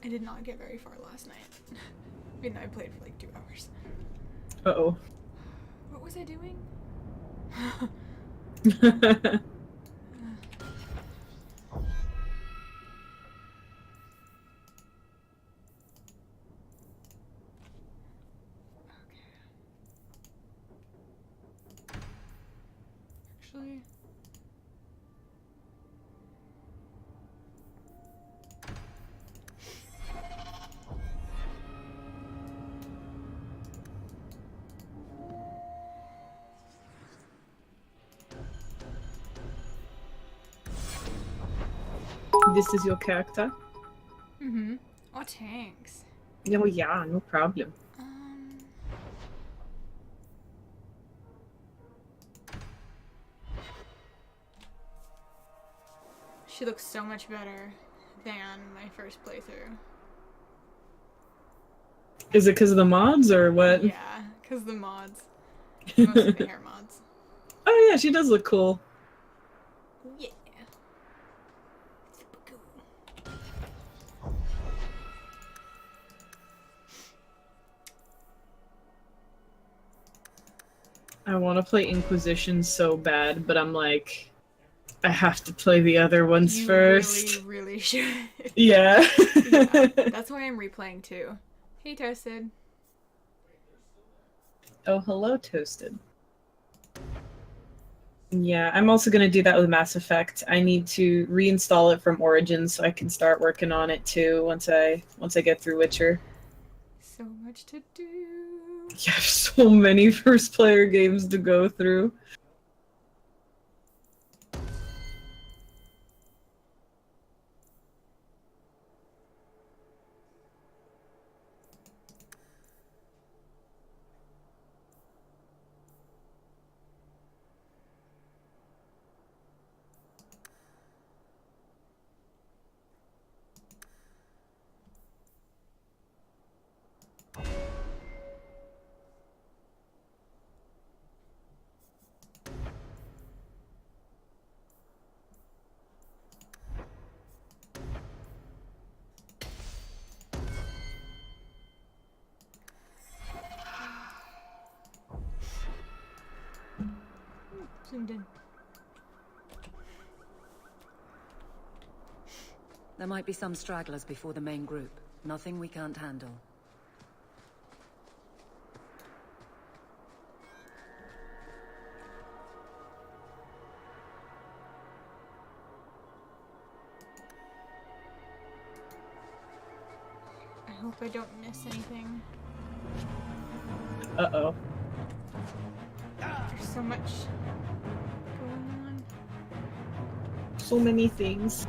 I did not get very far last night. Even though I played for like 2 hours. Uh-oh. What was I doing? Actually... This is your character? Mm-hmm. Oh, thanks. Oh yeah, no problem. She looks so much better than my first playthrough. Is it because of the mods or what? Yeah, because the mods. Mostly the hair mods. Oh yeah, she does look cool. Yeah. Super cool. I want to play Inquisition so bad, but I'm like, I have to play the other ones You first. really should. Yeah. Yeah. That's why I'm replaying too. Hey, Toasted. Oh, hello, Toasted. Yeah, I'm also gonna do that with Mass Effect. I need to reinstall it from Origins so I can start working on it too once I get through Witcher. So much to do. You have so many first player games to go through. Zoomed in. There might be some stragglers before the main group. Nothing we can't handle. I hope I don't miss anything. Uh-oh. There's so much going on. So many things.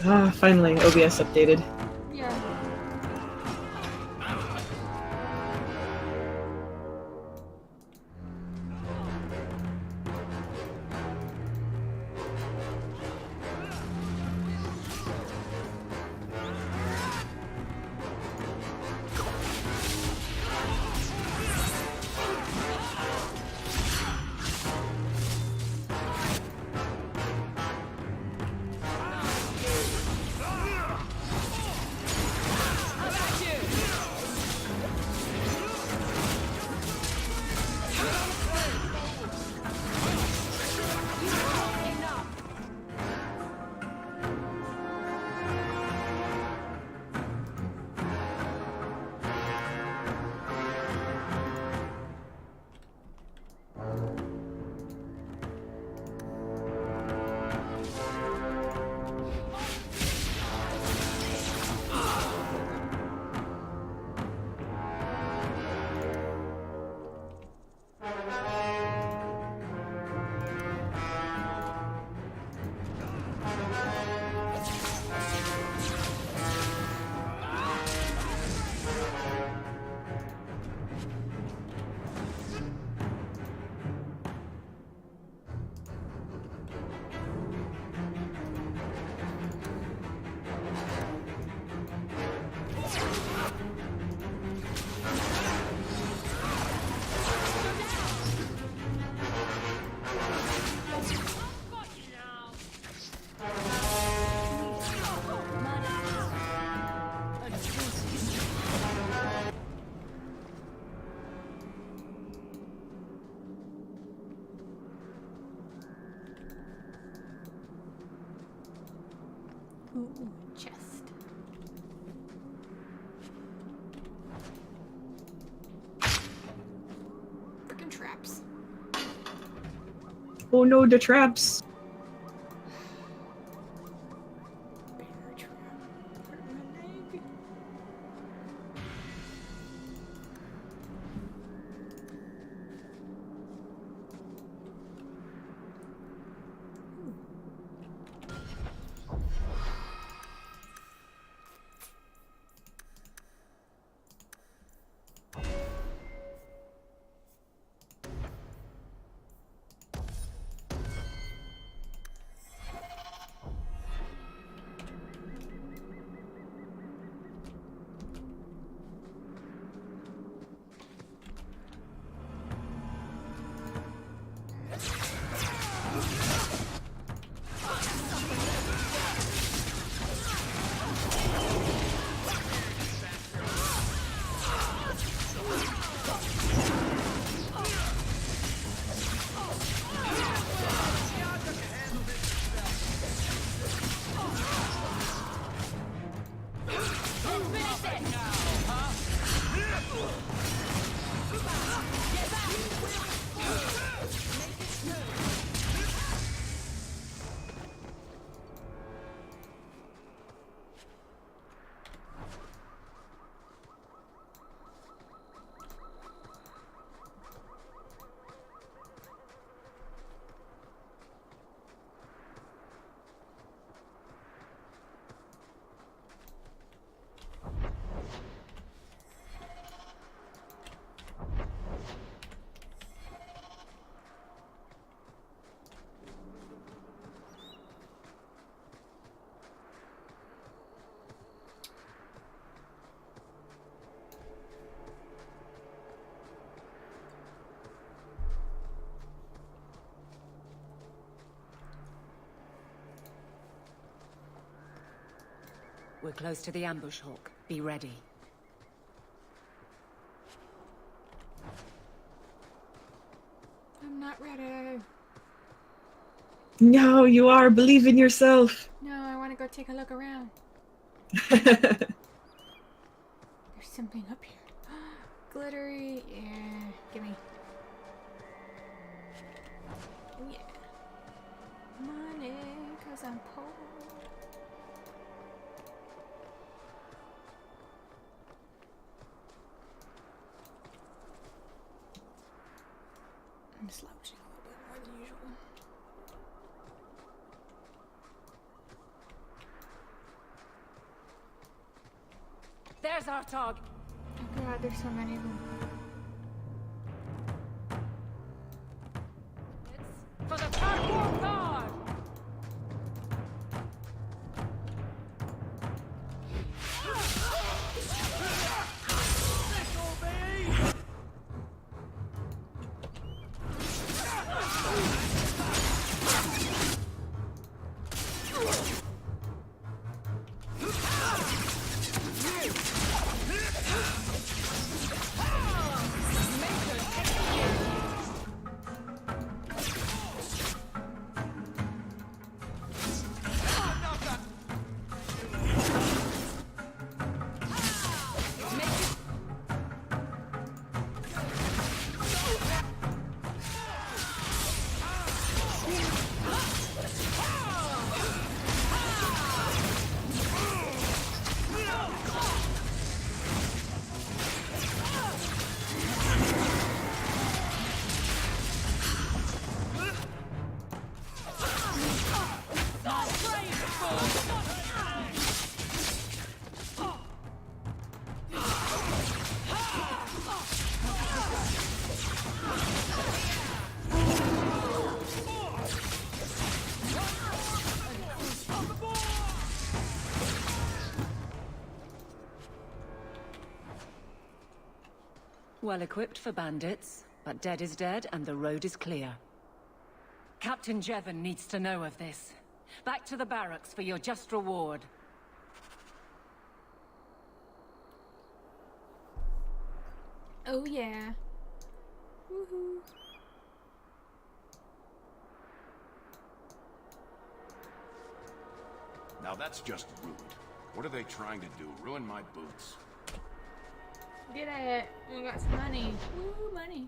Ah, finally, OBS updated. Yeah. Ooh, chest. Freaking traps. Oh no, the traps. Bear trap. Hurt my leg. We're close to the ambush, Hawk. Be ready. I'm not ready. No, you are. Believe in yourself. No, I want to go take a look around. There's something up here. Glittery. Yeah. Gimme. Oh, yeah. Money, cause I'm poor. I'm slouching a little bit more than usual. There's our target. Oh god, there's so many of them. For the Parkour Guard! Well equipped for bandits, but dead is dead and the road is clear. Captain Jevon needs to know of this. Back to the barracks for your just reward. Oh yeah. Woohoo. Now that's just rude. What are they trying to do? Ruin my boots? Get it. We got some money. Woo, money.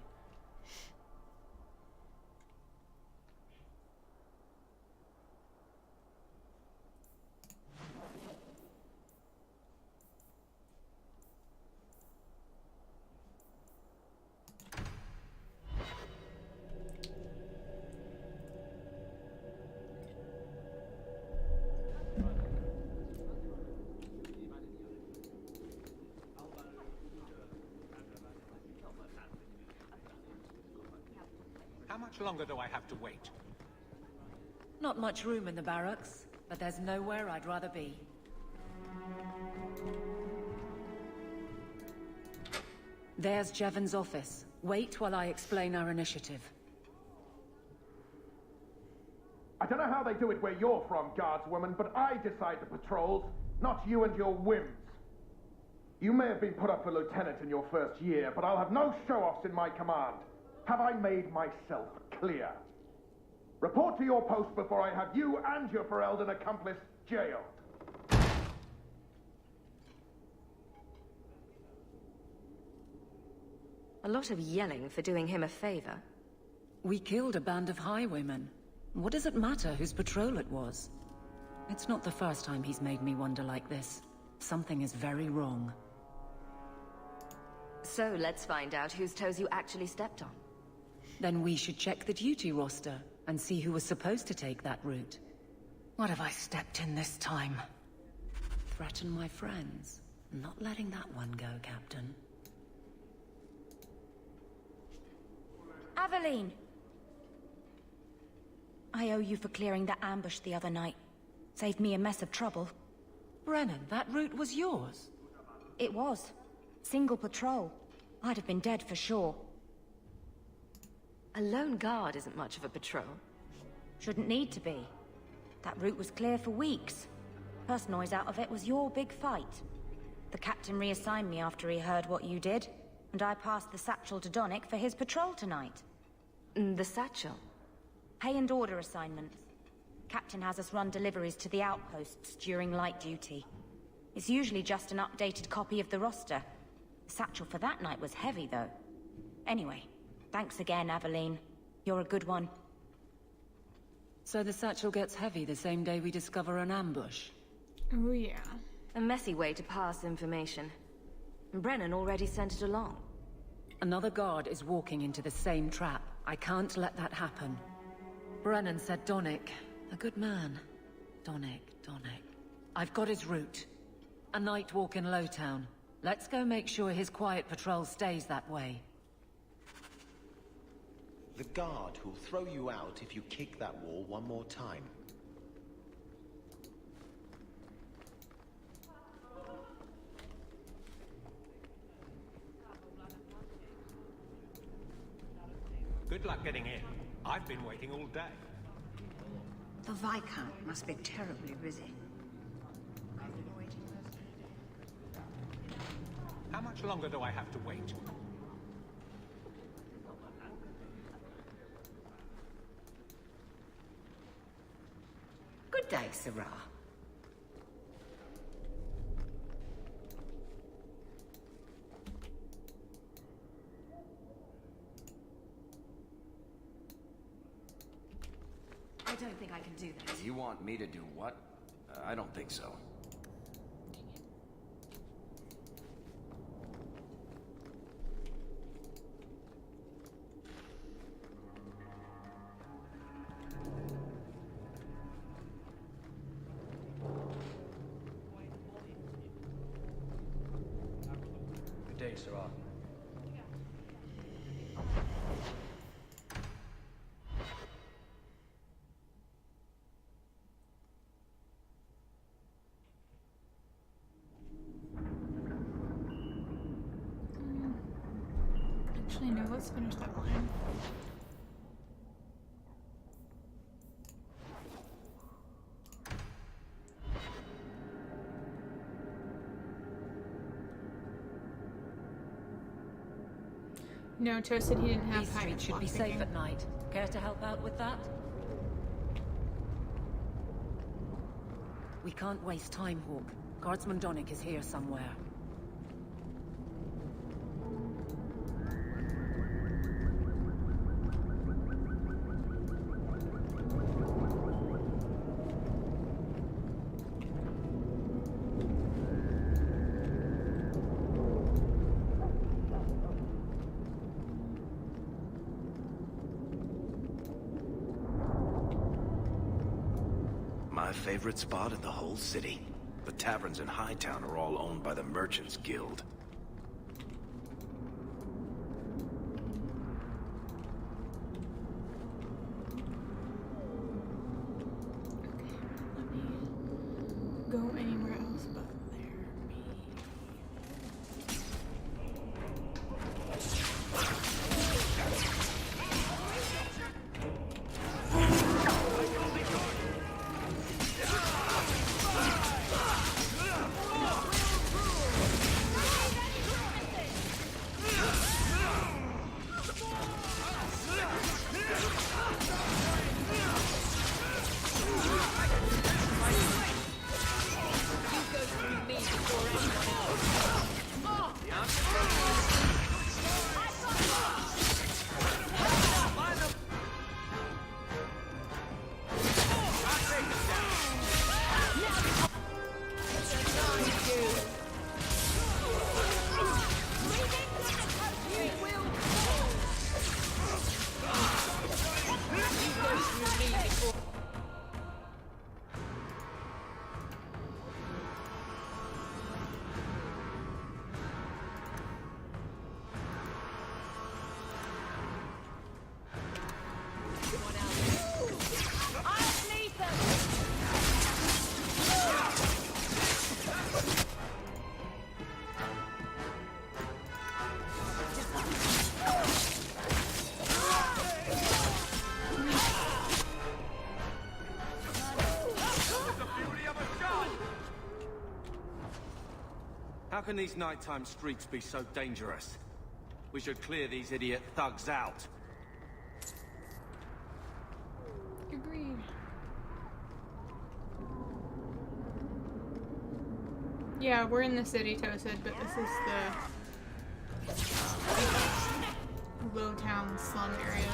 How much longer do I have to wait? Not much room in the barracks, but there's nowhere I'd rather be. There's Jevon's office. Wait while I explain our initiative. I don't know how they do it where you're from, guardswoman, but I decide the patrols, not you and your whims. You may have been put up for lieutenant in your first year, but I'll have no show-offs in my command. Have I made myself clear? Report to your post before I have you and your Ferelden accomplice jailed. A lot of yelling for doing him a favor. We killed a band of highwaymen. What does it matter whose patrol it was? It's not the first time he's made me wonder like this. Something is very wrong. So let's find out whose toes you actually stepped on. Then we should check the duty roster and see who was supposed to take that route. What have I stepped in this time? Threaten my friends. Not letting that one go, Captain. Aveline! I owe you for clearing that ambush the other night. Saved me a mess of trouble. Brennan, that route was yours. It was. Single patrol. I'd have been dead for sure. A lone guard isn't much of a patrol. Shouldn't need to be. That route was clear for weeks. First noise out of it was your big fight. The captain reassigned me after he heard what you did, and I passed the satchel to Donnic for his patrol tonight. The satchel? Pay and order assignments. Captain has us run deliveries to the outposts during light duty. It's usually just an updated copy of the roster. The satchel for that night was heavy, though. Anyway, thanks again, Aveline. You're a good one. So the satchel gets heavy the same day we discover an ambush? Oh yeah. A messy way to pass information. Brennan already sent it along. Another guard is walking into the same trap. I can't let that happen. Brennan said Donnic. A good man. Donnic. I've got his route. A night walk in Lowtown. Let's go make sure his quiet patrol stays that way. The guard who'll throw you out if you kick that wall one more time. Good luck getting in. I've been waiting all day. The Viscount must be terribly busy. How much longer do I have to wait? Good day, Sirrah. I don't think I can do that. You want me to do what? I don't think so. Good day, Sirrah. Actually, no, let's finish that line. No, Toast said he didn't have These pirate streets should be safe lockpicking. at night. Care to help out with that? We can't waste time, Hawk. Guardsman Donnic is here somewhere. My favorite spot in the whole city. The taverns in Hightown are all owned by the Merchants Guild. Go anywhere else but there. How can these nighttime streets be so dangerous? We should clear these idiot thugs out. Agreed. Yeah, we're in the city, Tosid, but this is the low town slum area.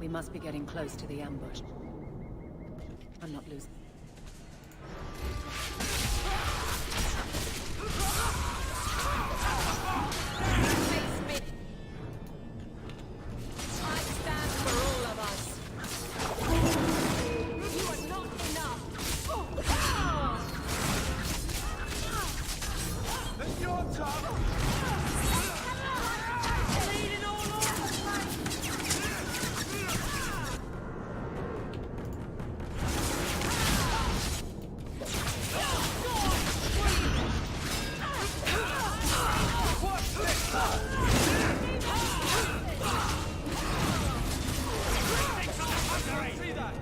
We must be getting close to the ambush. I'm not losing. I stand for all of back!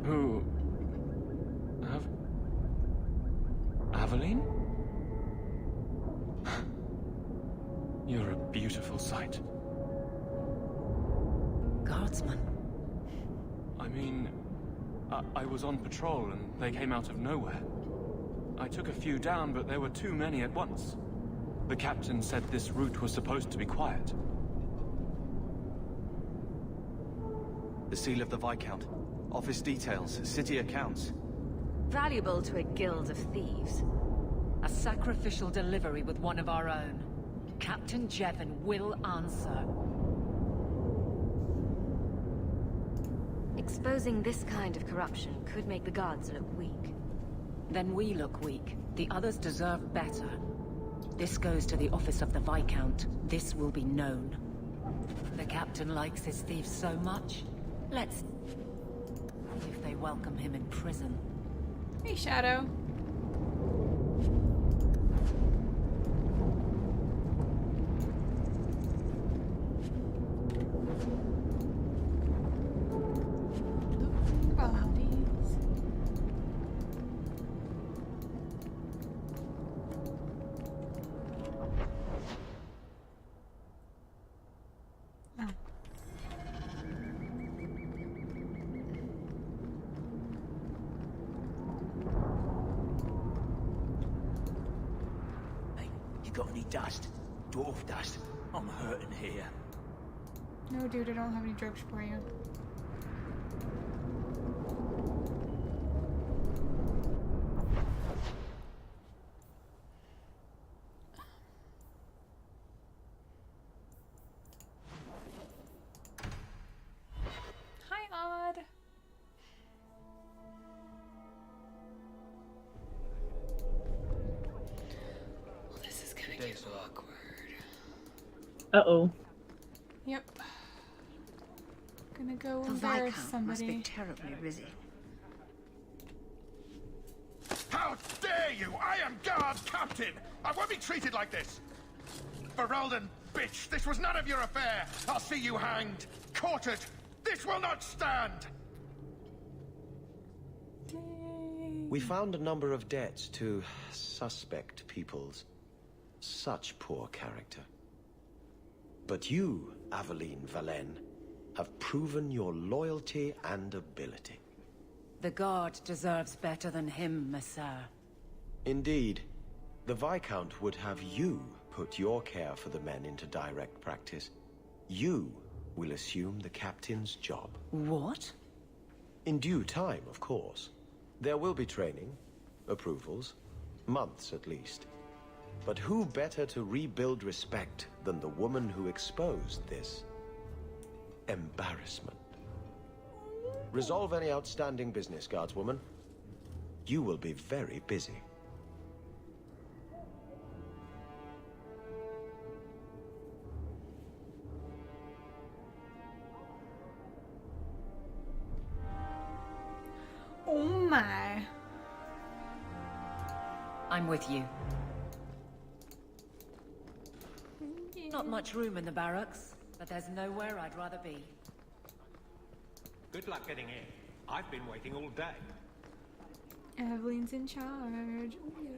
Who? Aveline? You're a beautiful sight. Guardsman. I mean, I was on patrol and they came out of nowhere. I took a few down, but there were too many at once. The captain said this route was supposed to be quiet. The seal of the Viscount. Office details, city accounts. Valuable to a guild of thieves. A sacrificial delivery with one of our own. Captain Jevon will answer. Exposing this kind of corruption could make the guards look weak. Then we look weak. The others deserve better. This goes to the office of the Viscount. This will be known. The captain likes his thieves so much. Let's see if they welcome him in prison. Hey, Shadow. Got any dust? Dwarf dust? I'm hurting here. No, dude, I don't have any drugs for you. Hi, Odd. Uh-oh. Yep. Gonna go The embarrass Viscount must be somebody. terribly busy. How dare you! I am guard captain! I won't be treated like this! Ferelden, bitch! This was none of your affair! I'll see you hanged! Quartered! This will not stand! We found a number of debts to suspect peoples. Such poor character. But you, Aveline Valen, have proven your loyalty and ability. The guard deserves better than him, Messere. Indeed. The Viscount would have you put your care for the men into direct practice. You will assume the captain's job. What? In due time, of course. There will be training, approvals, months at least. But who better to rebuild respect than the woman who exposed this embarrassment? Resolve any outstanding business, guardswoman. You will be very busy. Oh my. I'm with you. Not much room in the barracks, but there's nowhere I'd rather be. Good luck getting in. I've been waiting all day. Eveline's in charge. Oh, yeah.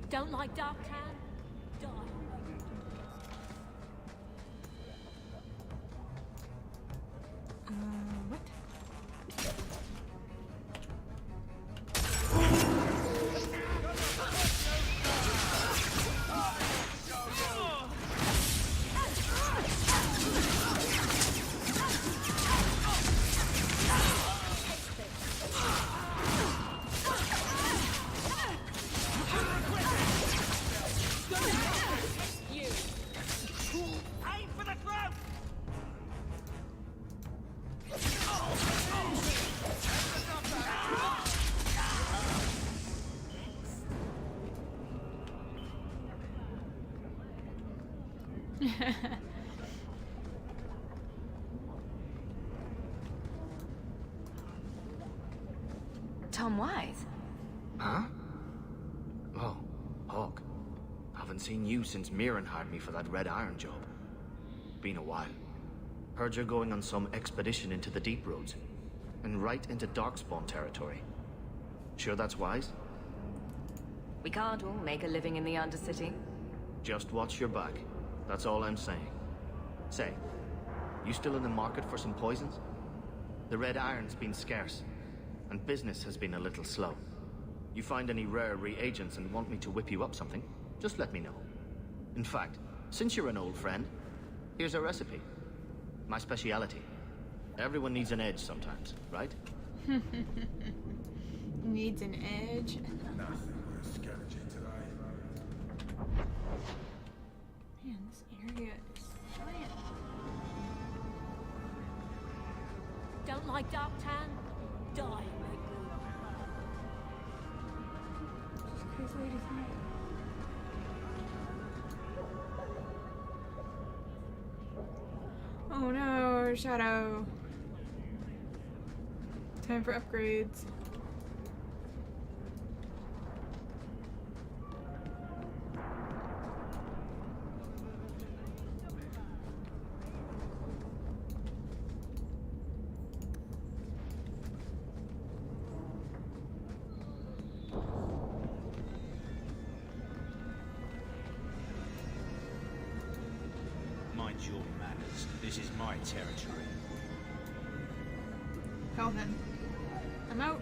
Don't like Dark Town? Die. What? Tom Wise? Huh? Oh, Hawk. Haven't seen you since Mirren hired me for that Red Iron job. Been a while. Heard you're going on some expedition into the Deep Roads. And right into Darkspawn territory. Sure that's wise? We can't all make a living in the Undercity. Just watch your back. That's all I'm saying. Say, you still in the market for some poisons? The Red Iron's been scarce, and business has been a little slow. You find any rare reagents and want me to whip you up something, just let me know. In fact, since you're an old friend, here's a recipe. My speciality. Everyone needs an edge sometimes, right? Needs an edge. Man, this area is giant. Don't like Darktown? Die, Maker. Crazy lady thing. Oh no, Shadow. Time for upgrades. Mind your manners. This is my territory. Hell then. I'm out.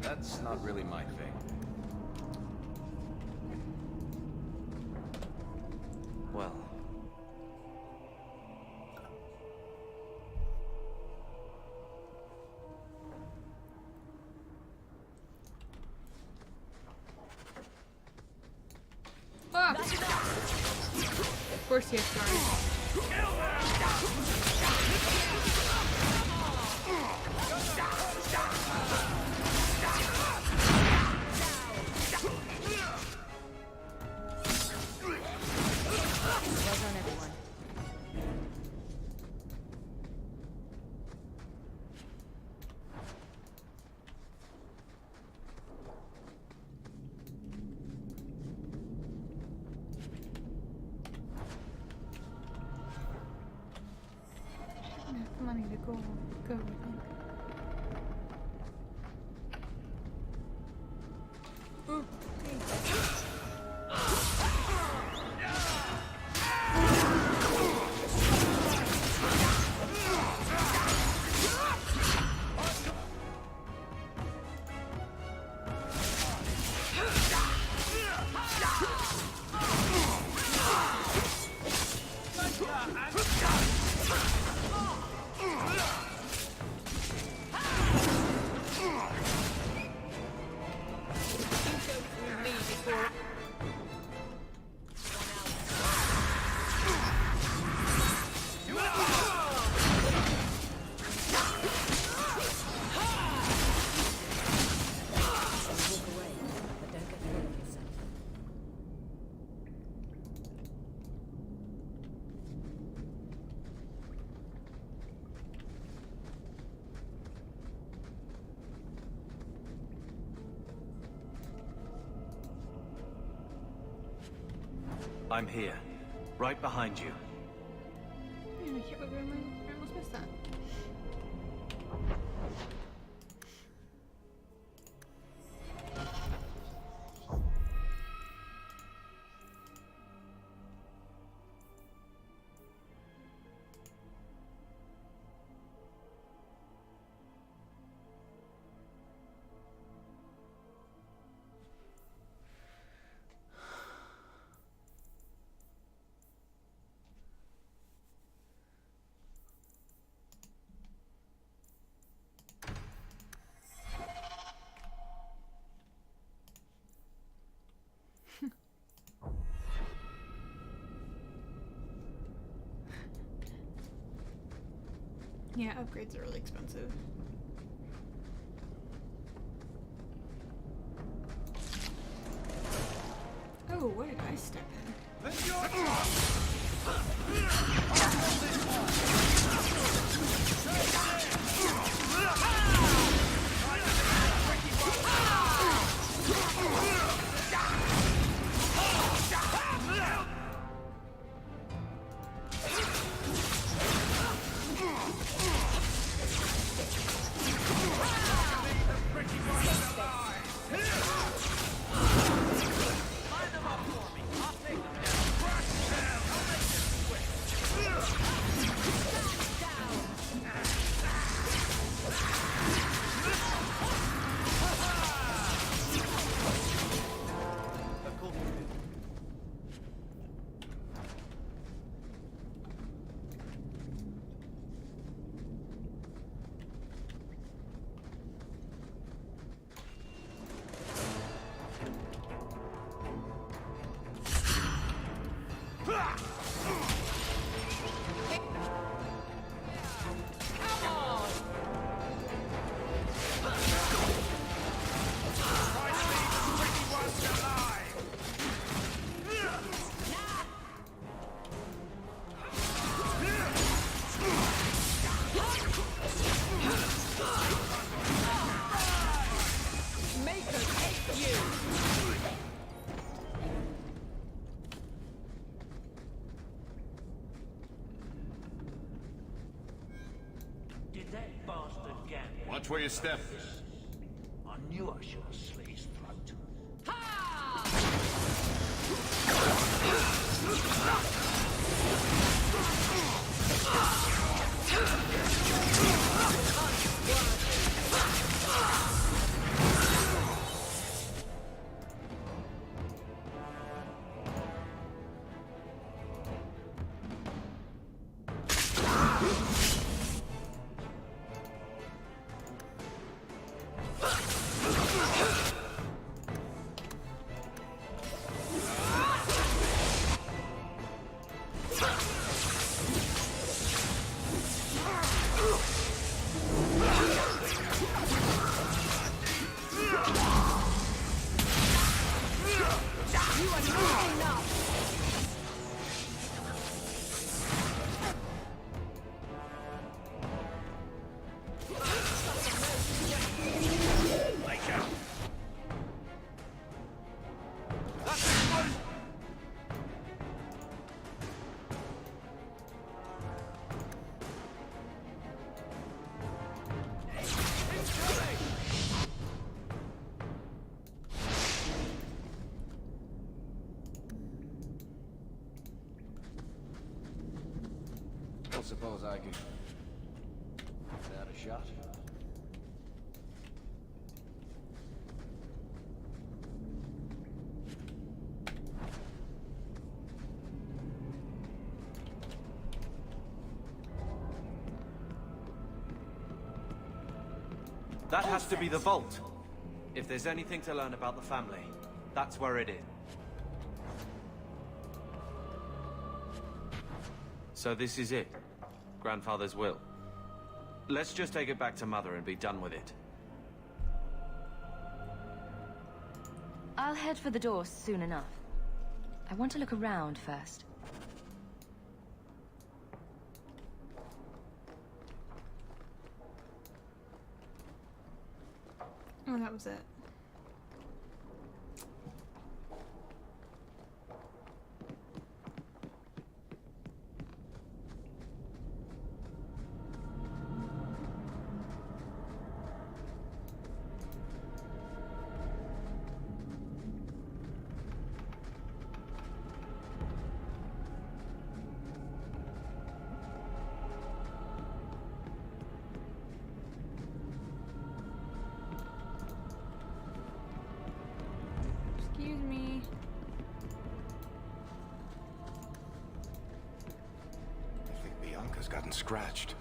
That's not really my thing. Well. Ah! Of course he has guards. Well done, everyone. Enough money to go, I think. Ooh, I'm here. Right behind you. Man, I can't believe I almost missed that. Yeah, upgrades are really expensive. Oh, what did I step in? Watch where you step. I knew I should have slit his throat. I suppose I could... Is that a shot? That has to be the vault. If there's anything to learn about the family, that's where it is. So this is it. Grandfather's will. Let's just take it back to Mother and be done with it. I'll head for the door soon enough. I want to look around first. Oh, that was it. has gotten scratched.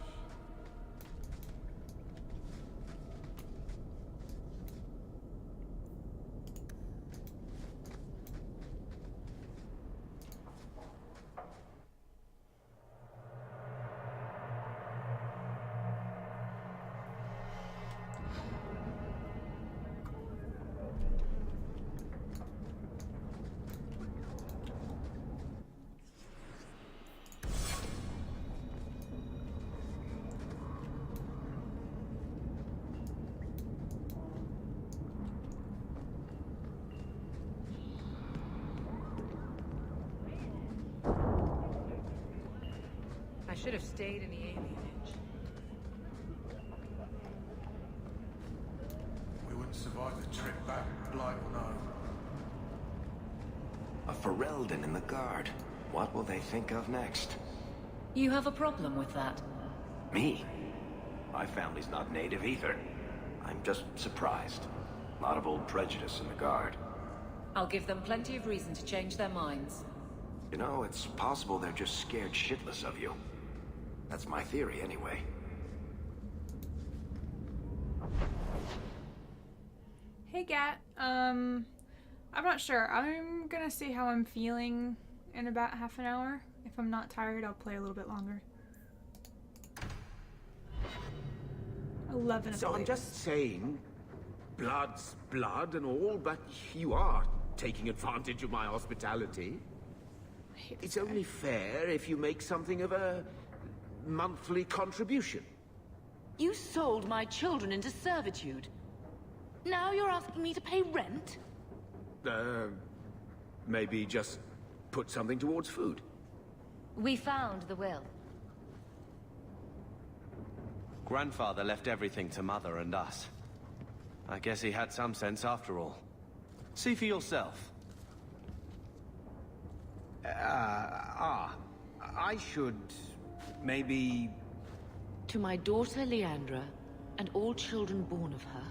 I should have stayed in the alienage. We wouldn't survive the trip back, Blight will know. A Ferelden in the Guard. What will they think of next? You have a problem with that? Me? My family's not native either. I'm just surprised. A lot of old prejudice in the Guard. I'll give them plenty of reason to change their minds. You know, it's possible they're just scared shitless of you. That's my theory, anyway. Hey, Gat. I'm not sure. I'm gonna see how I'm feeling in about half an hour. If I'm not tired, I'll play a little bit longer. 11 So I'm just saying, blood's blood and all, but you are taking advantage of my hospitality. It's only fair if you make something of a monthly contribution. You sold my children into servitude. Now you're asking me to pay rent? Maybe just put something towards food. We found the will. Grandfather left everything to Mother and us. I guess he had some sense after all. See for yourself. I should... maybe... To my daughter Leandra, and all children born of her,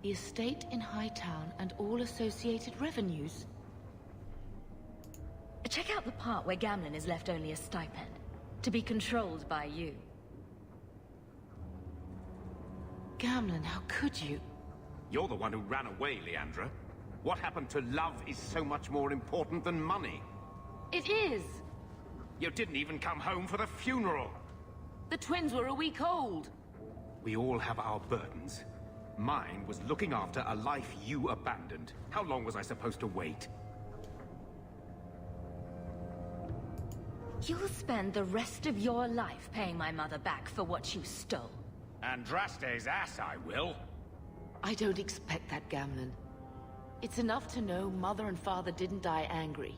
the estate in Hightown and all associated revenues. Check out the part where Gamlen is left only a stipend, to be controlled by you. Gamlen, how could you? You're the one who ran away, Leandra. What happened to love is so much more important than money. It is! You didn't even come home for the funeral. The twins were a week old. We all have our burdens. Mine was looking after a life you abandoned. How long was I supposed to wait? You'll spend the rest of your life paying my mother back for what you stole. Andraste's ass, I will. I don't expect that, Gamlen. It's enough to know Mother and Father didn't die angry.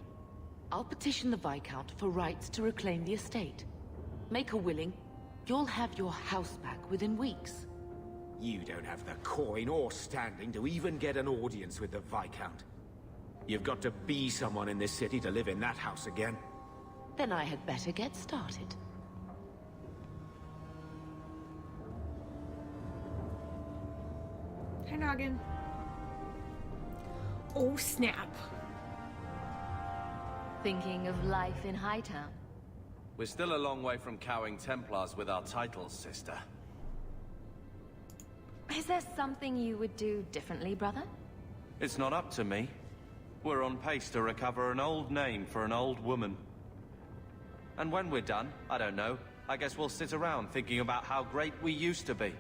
I'll petition the Viscount for rights to reclaim the estate. Make a willing, you'll have your house back within weeks. You don't have the coin or standing to even get an audience with the Viscount. You've got to be someone in this city to live in that house again. Then I had better get started. Hi, Noggin. Oh, snap. Thinking of life in Hightown? We're still a long way from cowing Templars with our titles, sister. Is there something you would do differently, brother? It's not up to me. We're on pace to recover an old name for an old woman. And when we're done, I don't know, I guess we'll sit around thinking about how great we used to be.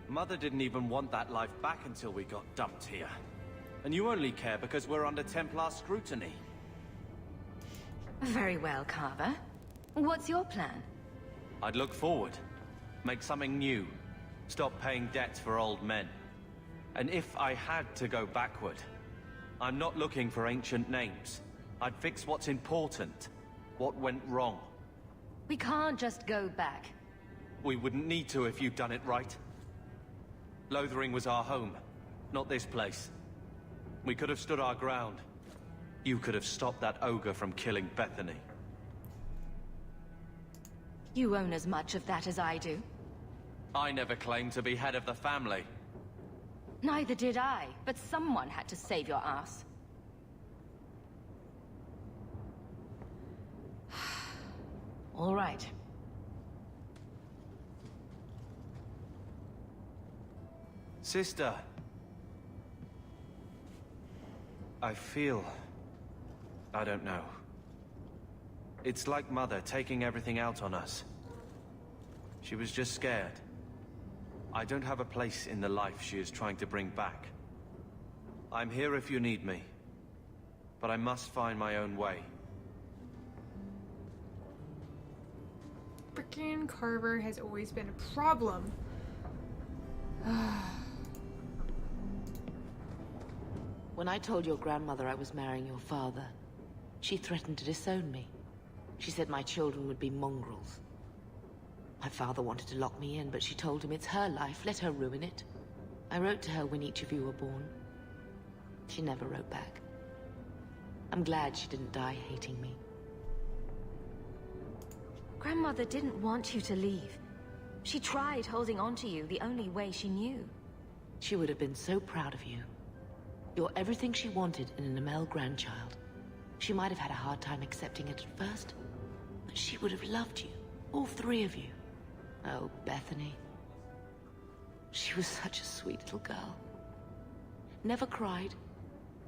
Mother didn't even want that life back until we got dumped here. And you only care because we're under Templar scrutiny. Very well, Carver. What's your plan? I'd look forward. Make something new. Stop paying debts for old men. And if I had to go backward, I'm not looking for ancient names. I'd fix what's important. What went wrong. We can't just go back. We wouldn't need to if you'd done it right. Lothering was our home, not this place. We could have stood our ground. You could have stopped that ogre from killing Bethany. You own as much of that as I do. I never claimed to be head of the family. Neither did I, but someone had to save your ass. Sister. I feel... I don't know. It's like Mother taking everything out on us. She was just scared. I don't have a place in the life she is trying to bring back. I'm here if you need me. But I must find my own way. Frickin' Carver has always been a problem. When I told your grandmother I was marrying your father, she threatened to disown me. She said my children would be mongrels. My father wanted to lock me in, but she told him it's her life, let her ruin it. I wrote to her when each of you were born. She never wrote back. I'm glad she didn't die hating me. Grandmother didn't want you to leave. She tried holding on to you the only way she knew. She would have been so proud of you. You're everything she wanted in an Amel grandchild. She might have had a hard time accepting it at first, but she would have loved you, all three of you. Oh, Bethany. She was such a sweet little girl. Never cried,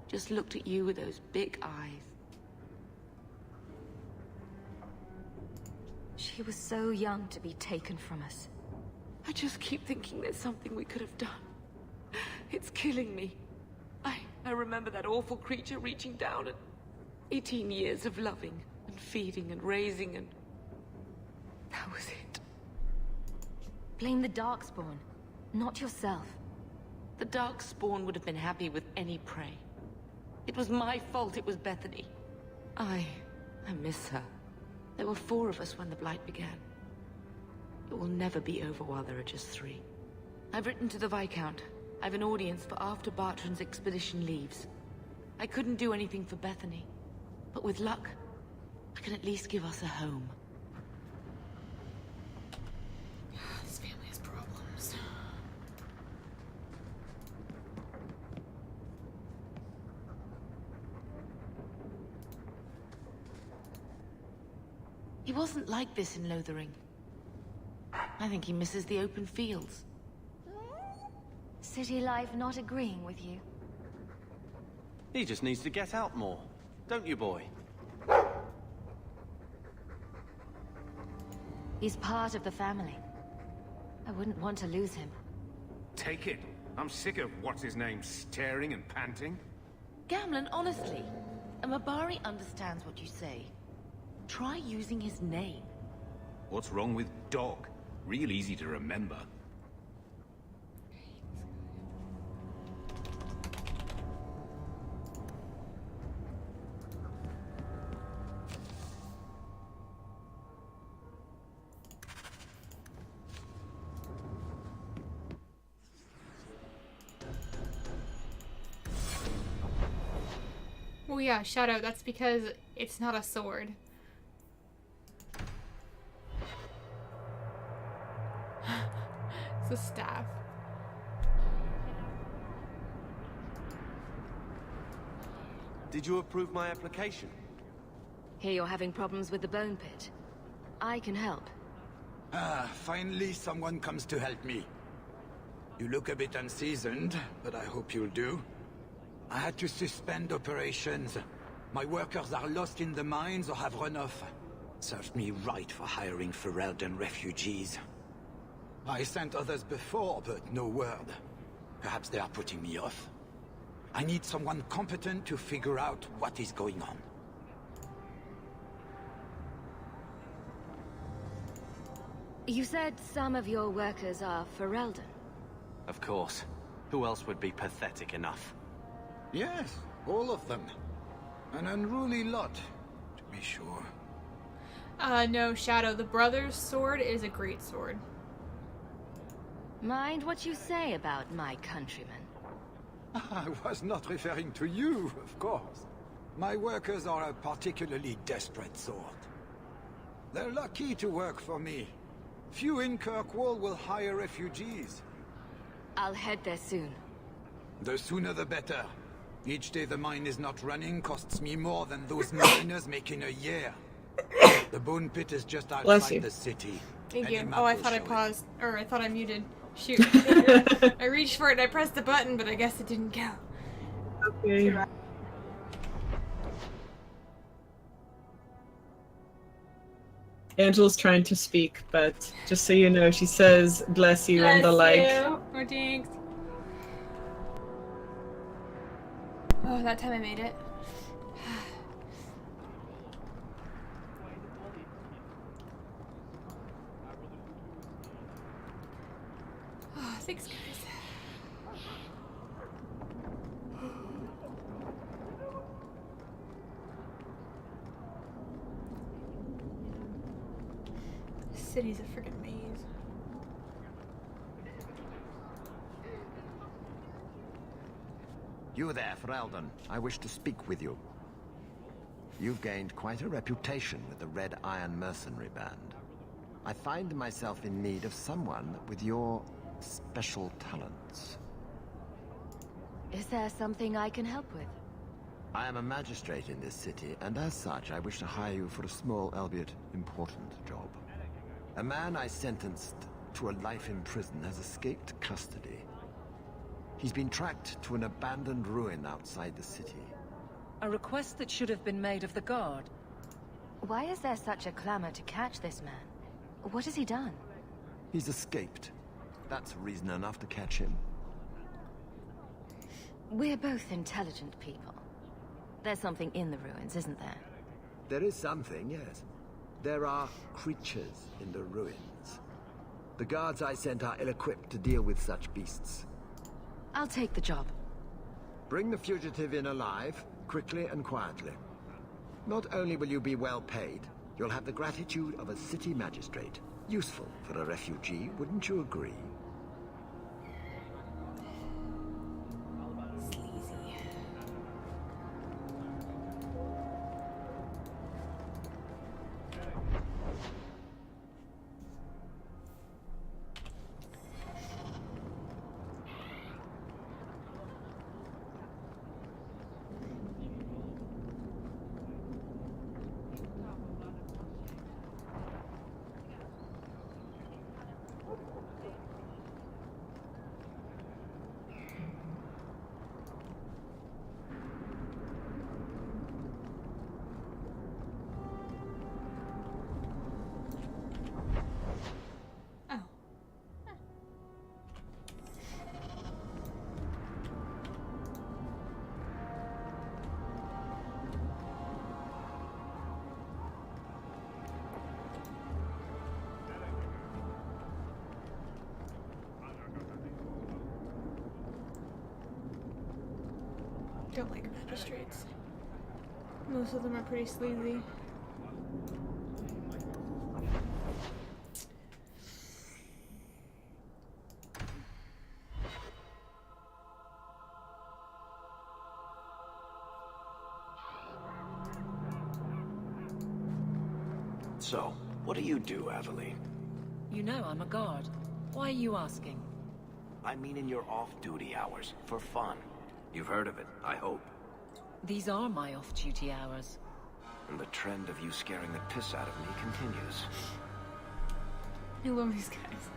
just looked at you with those big eyes. She was so young to be taken from us. I just keep thinking there's something we could have done. It's killing me. I remember that awful creature reaching down and 18 years of loving and feeding and raising and... that was it. Blame the Darkspawn, not yourself. The Darkspawn would have been happy with any prey. It was my fault it was Bethany. I miss her. There were 4 of us when the Blight began. It will never be over while there are just 3. I've written to the Viscount. I've an audience for after Bartrand's expedition leaves. I couldn't do anything for Bethany, but with luck, I can at least give us a home. This family has problems. He wasn't like this in Lothering. I think he misses the open fields. City life not agreeing with you? He just needs to get out more. Don't you, boy? He's part of the family. I wouldn't want to lose him. Take it. I'm sick of what's-his-name staring and panting. Gamlen, honestly, a Mabari understands what you say. Try using his name. What's wrong with Dog? Real easy to remember. Well, yeah, Shadow, that's because it's not a sword. It's a staff. Did you approve my application? Hear you're having problems with the Bone Pit. I can help. Ah, finally someone comes to help me. You look a bit unseasoned, but I hope you'll do. I had to suspend operations. My workers are lost in the mines or have run off. Served me right for hiring Ferelden refugees. I sent others before, but no word. Perhaps they are putting me off. I need someone competent to figure out what is going on. You said some of your workers are Ferelden. Of course. Who else would be pathetic enough? Yes, all of them. An unruly lot, to be sure. No, Shadow, the brother's sword is a great sword. Mind what you say about my countrymen. I was not referring to you, of course. My workers are a particularly desperate sort. They're lucky to work for me. Few in Kirkwall will hire refugees. I'll head there soon. The sooner the better. Each day the mine is not running costs me more than those miners make in a year. The Bone Pit is just outside the city. Thank you. Oh, I thought I paused, or I thought I muted. Shoot. I reached for it and I pressed the button, but I guess it didn't go. Okay. Angela's trying to speak, but just so you know, she says bless you and the like. Oh, thanks. Oh, that time I made it. Oh, thanks, guys. This city's a freaking maze. You there, Ferelden. I wish to speak with you. You've gained quite a reputation with the Red Iron Mercenary Band. I find myself in need of someone with your special talents. Is there something I can help with? I am a magistrate in this city, and as such, I wish to hire you for a small, albeit important, job. A man I sentenced to a life in prison has escaped custody. He's been tracked to an abandoned ruin outside the city. A request that should have been made of the guard. Why is there such a clamor to catch this man? What has he done? He's escaped. That's reason enough to catch him. We're both intelligent people. There's something in the ruins, isn't there? There is something, yes. There are creatures in the ruins. The guards I sent are ill-equipped to deal with such beasts. I'll take the job. Bring the fugitive in alive, quickly and quietly. Not only will you be well paid, you'll have the gratitude of a city magistrate. Useful for a refugee, wouldn't you agree? Don't like magistrates. Most of them are pretty sleazy. So, what do you do, Aveline? You know I'm a guard. Why are you asking? I mean in your off-duty hours, for fun. You've heard of it, I hope. These are my off-duty hours. And the trend of you scaring the piss out of me continues. I love these guys.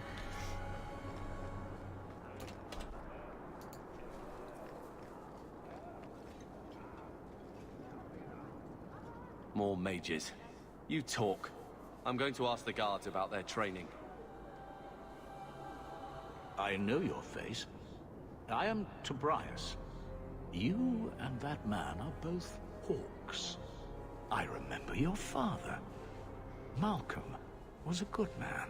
More mages. You talk. I'm going to ask the guards about their training. I know your face. I am Tobias. You and that man are both hawks. I remember your father. Malcolm was a good man.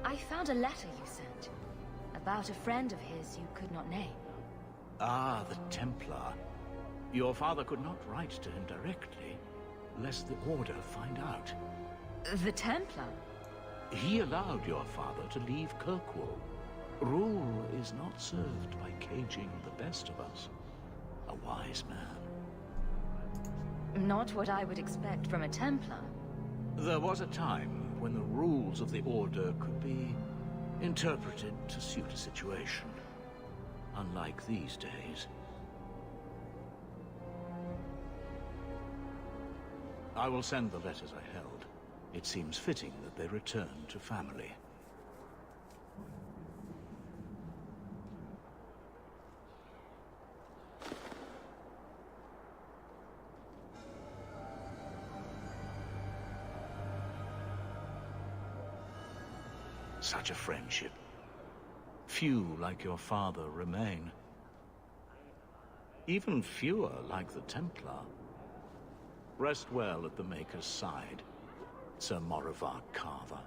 I found a letter you sent. About a friend of his you could not name. Ah, the Templar. Your father could not write to him directly, lest the Order find out. The Templar? He allowed your father to leave Kirkwall. Rule is not served by caging the best of us. A wise man. Not what I would expect from a Templar. There was a time when the rules of the Order could be interpreted to suit a situation. Unlike these days. I will send the letters I held. It seems fitting that they return to family. such a friendship. Few like your father remain. Even fewer like the Templar. Rest well at the Maker's side, Sir Morivar Carver.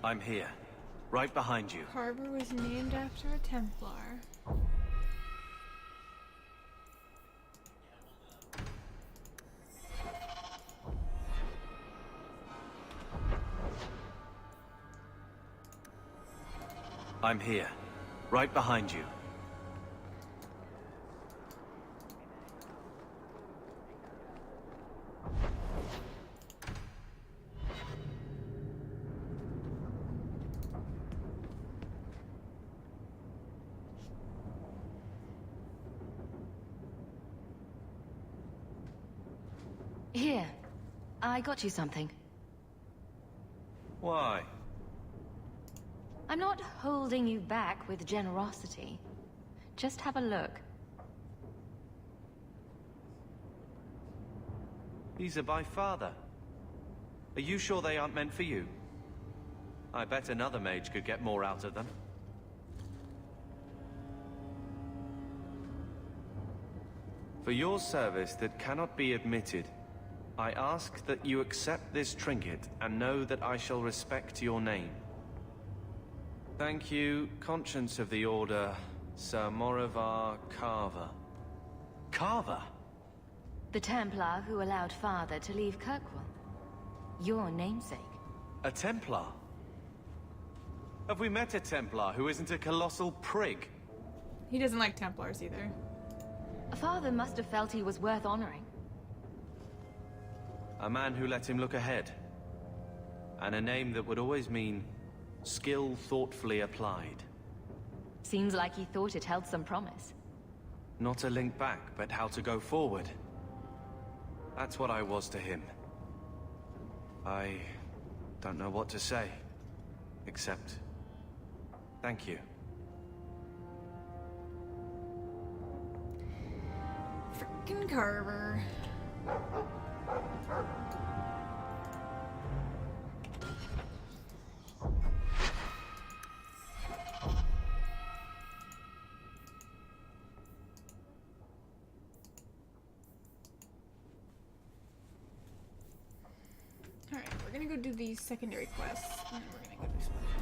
I'm here, right behind you. Carver was named after a Templar. I'm here, right behind you. Here, I got you something. Why? I'm not holding you back with generosity. Just have a look. These are by father. Are you sure they aren't meant for you? I bet another mage could get more out of them. For your service that cannot be admitted, I ask that you accept this trinket and know that I shall respect your name. Thank you, Conscience of the Order, Sir Morivar Carver. Carver? The Templar who allowed Father to leave Kirkwall. Your namesake. A Templar? Have we met a Templar who isn't a colossal prig? He doesn't like Templars either. Father must have felt he was worth honoring. A man who let him look ahead. And a name that would always mean skill thoughtfully applied. Seems like he thought it held some promise. Not a link back, but how to go forward. That's what I was to him. I don't know what to say, except thank you. Frickin' Carver. Alright, we're gonna go do these secondary quests, and then we're gonna go do some other ones.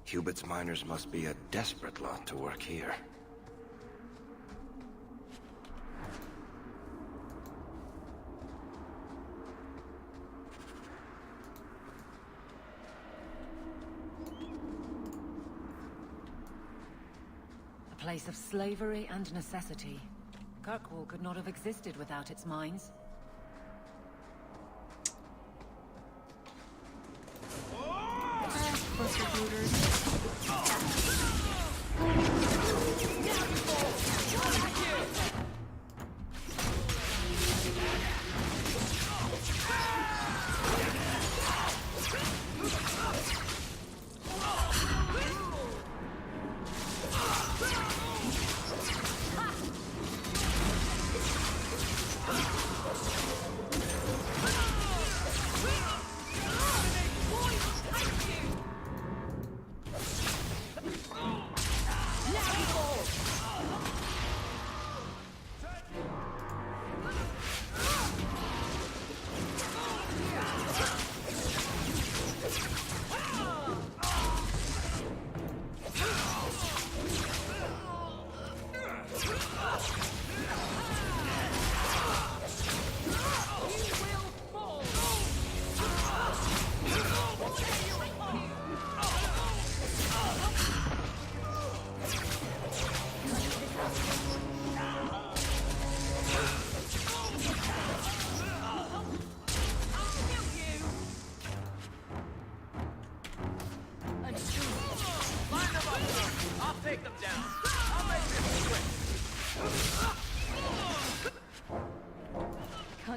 Cubit's miners must be a desperate lot to work here. A place of slavery and necessity. Kirkwall could not have existed without its mines.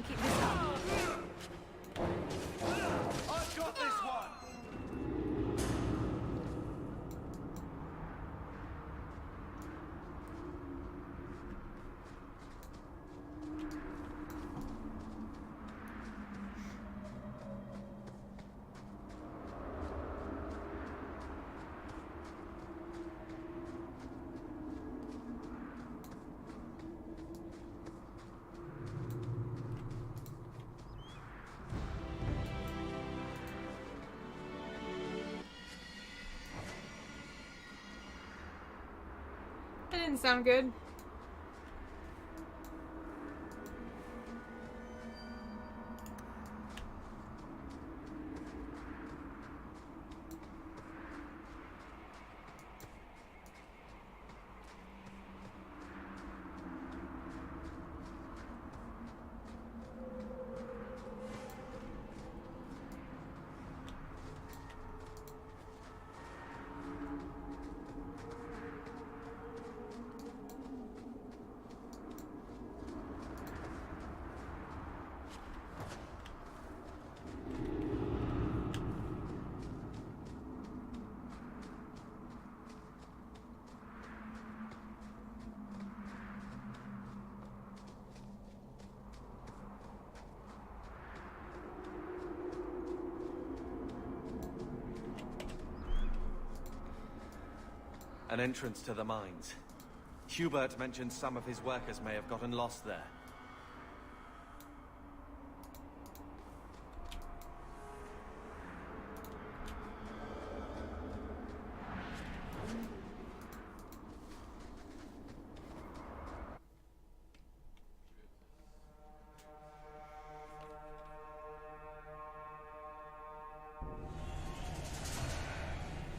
keep this up. I've got this one! That didn't sound good. An entrance to the mines. Hubert mentioned some of his workers may have gotten lost there.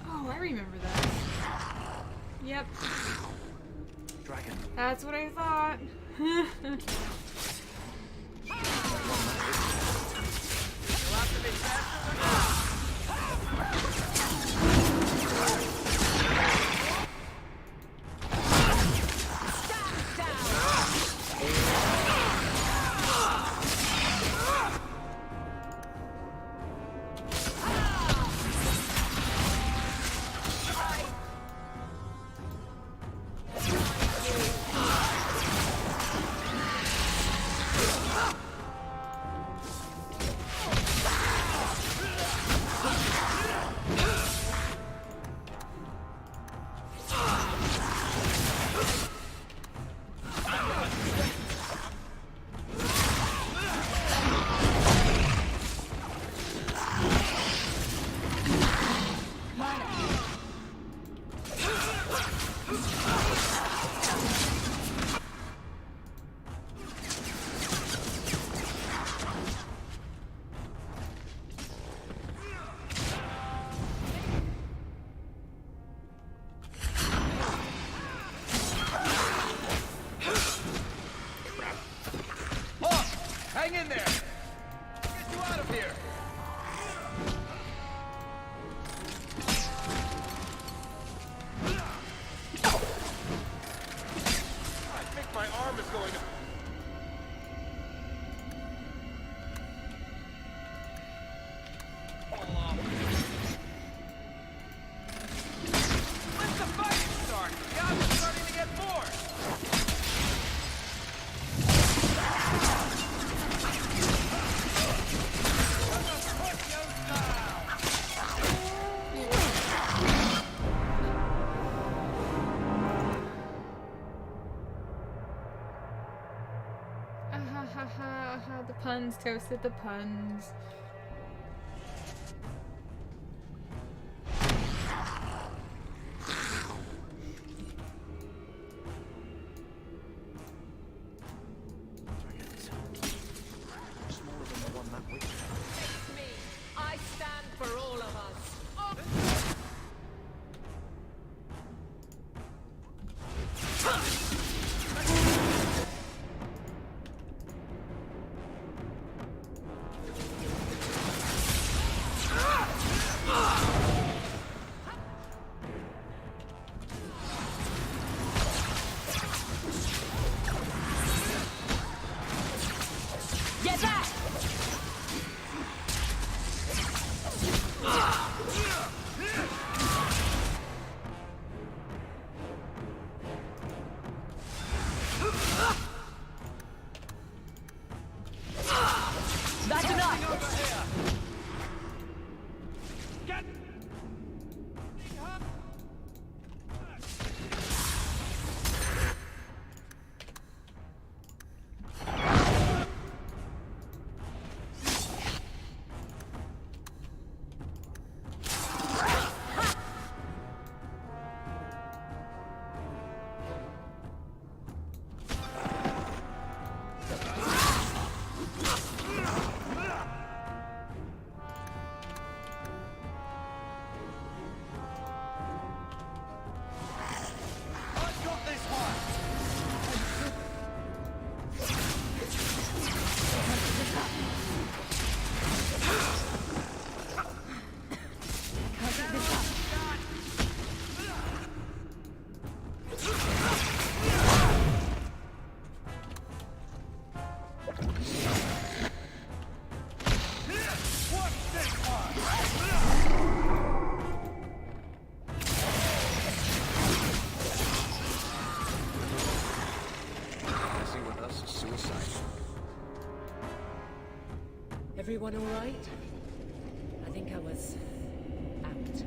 Oh, I remember that. Yep. Dragon. That's what I thought. Hang in there! Get you out of here! I think my arm is going to... fall off. When's the fighting start? The odds are starting to get bored! The puns, toasted the puns. I stand for all of us. Get back! That's enough! Get! Everyone all right? I think I was apt.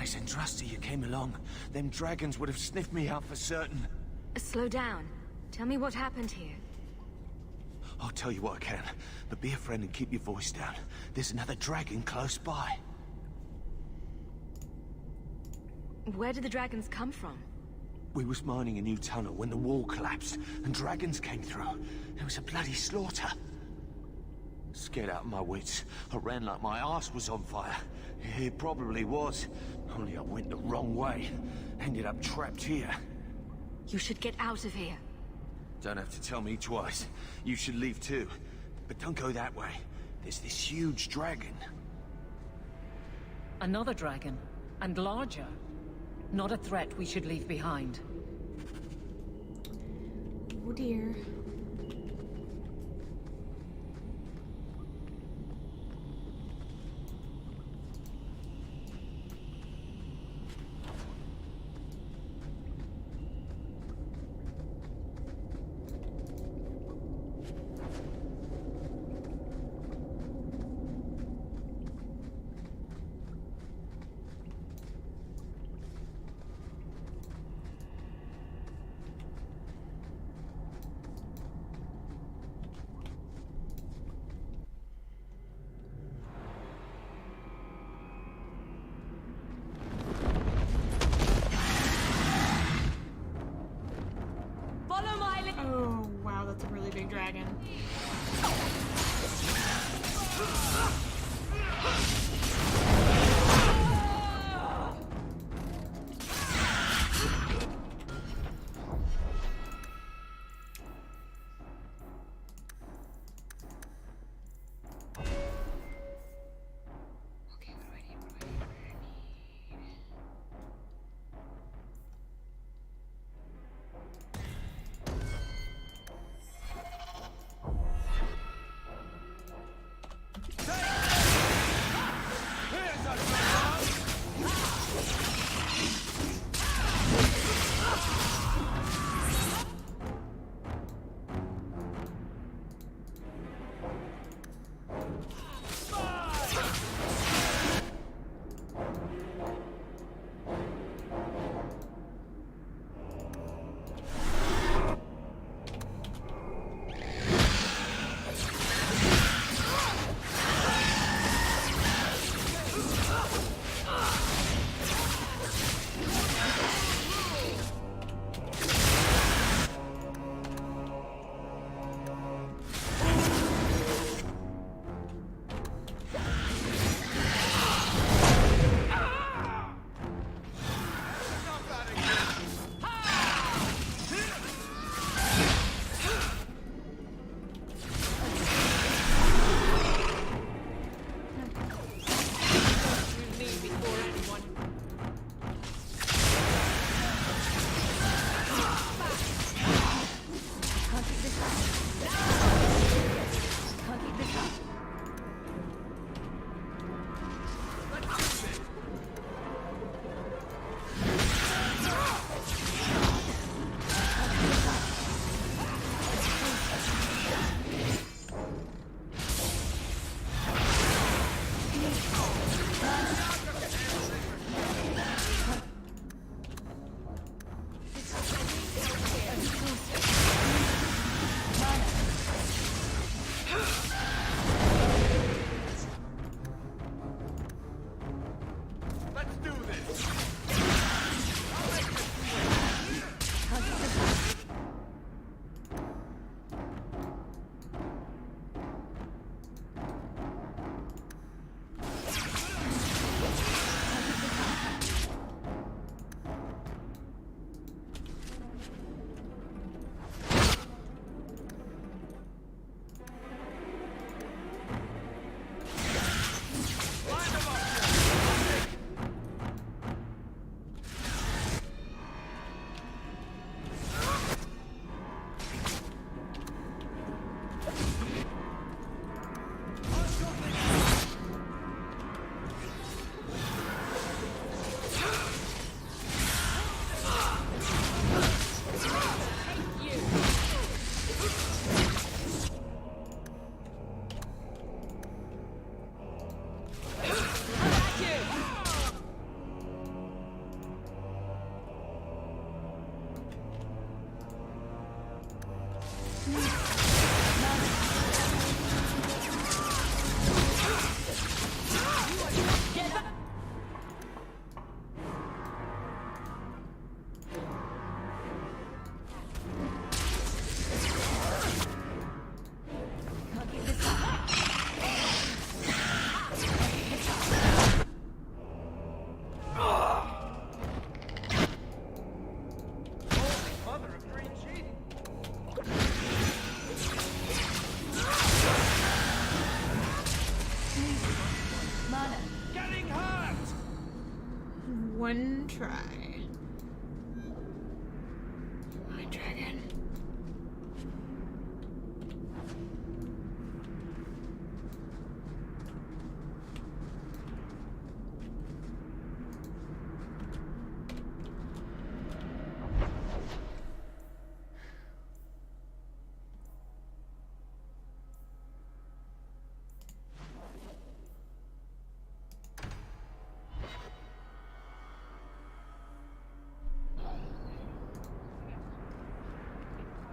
Nice and trusty you came along. Them dragons would have sniffed me out for certain. Slow down. Tell me what happened here. I'll tell you what I can, but be a friend and keep your voice down. There's another dragon close by. Where did the dragons come from? We was mining a new tunnel when the wall collapsed, and dragons came through. It was a bloody slaughter. Scared out of my wits, I ran like my arse was on fire. It probably was, only I went the wrong way. Ended up trapped here. You should get out of here. Don't have to tell me twice. You should leave too. But don't go that way. There's this huge dragon. Another dragon, and larger. Not a threat we should leave behind. Oh dear. Oh, wow, that's a really big dragon. one try. My dragon.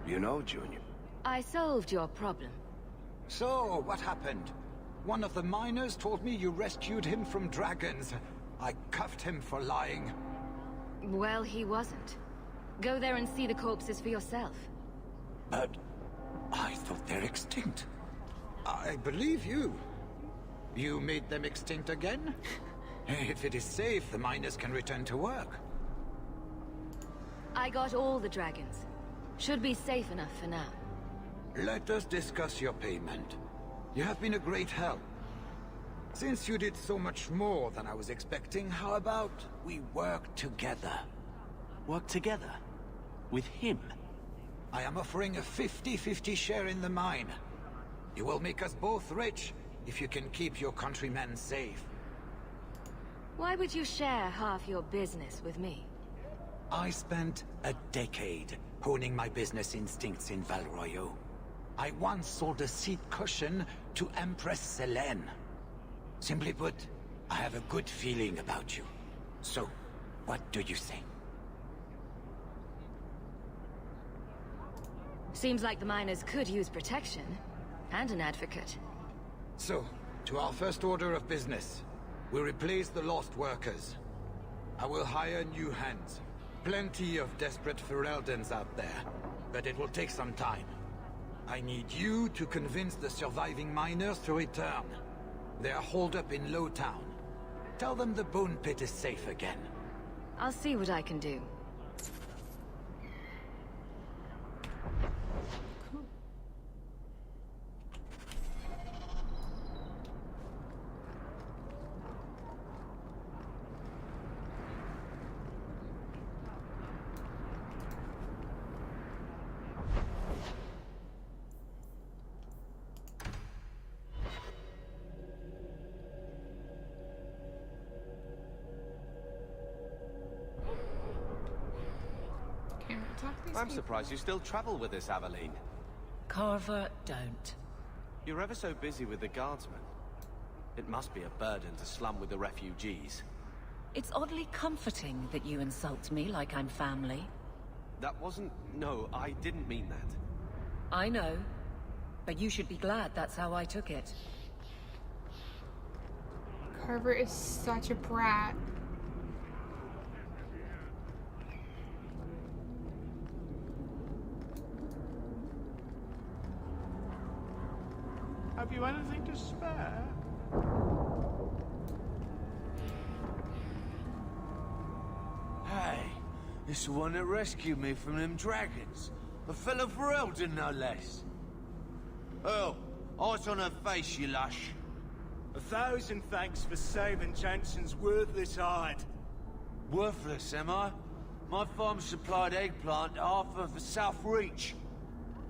You know, Junior. I solved your problem. So, what happened? One of the miners told me you rescued him from dragons. I cuffed him for lying. Well, he wasn't. Go there and see the corpses for yourself. But I thought they're extinct. I believe you. You made them extinct again? If it is safe, the miners can return to work. I got all the dragons. Should be safe enough for now. Let us discuss your payment. You have been a great help. Since you did so much more than I was expecting, how about we work together? Work together? With him? I am offering a 50-50 share in the mine. You will make us both rich if you can keep your countrymen safe. Why would you share half your business with me? I spent a decade honing my business instincts in Val Royeaux. I once sold a seat cushion to Empress Selene. Simply put, I have a good feeling about you. So, what do you say? Seems like the miners could use protection. And an advocate. So, to our first order of business. We replace the lost workers. I will hire new hands. Plenty of desperate Ferelden's out there, but it will take some time. I need you to convince the surviving miners to return. They are holed up in Lowtown. Tell them the Bone Pit is safe again. I'll see what I can do. I'm surprised you still travel with this, Aveline. Carver, don't. You're ever so busy with the guardsmen. It must be a burden to slum with the refugees. It's oddly comforting that you insult me like I'm family. That wasn't... No, I didn't mean that. I know. But you should be glad that's how I took it. Carver is such a brat. Have you anything to spare? Hey, it's the one that rescued me from them dragons. A fellow Ferelden, no less. Oh, eyes on her face, you lush. 1,000 thanks for saving Jensen's worthless hide. Worthless, am I? My farm supplied eggplant to half of the South Reach.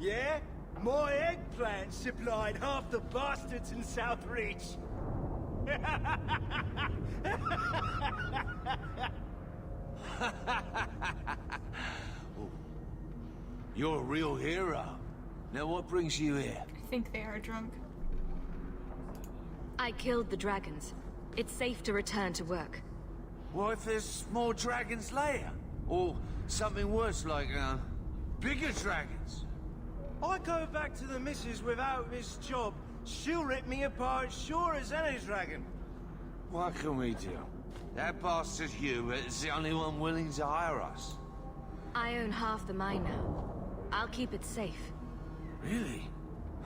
Yeah? My eggplant supplied half the bastards in South Reach. You're a real hero. Now what brings you here? I think they are drunk. I killed the dragons. It's safe to return to work. What if there's more dragons later? Or something worse like, bigger dragons? I go back to the missus without this job. She'll rip me apart sure as any dragon. What can we do? That bastard Hubert is the only one willing to hire us. I own half the mine now. I'll keep it safe. Really?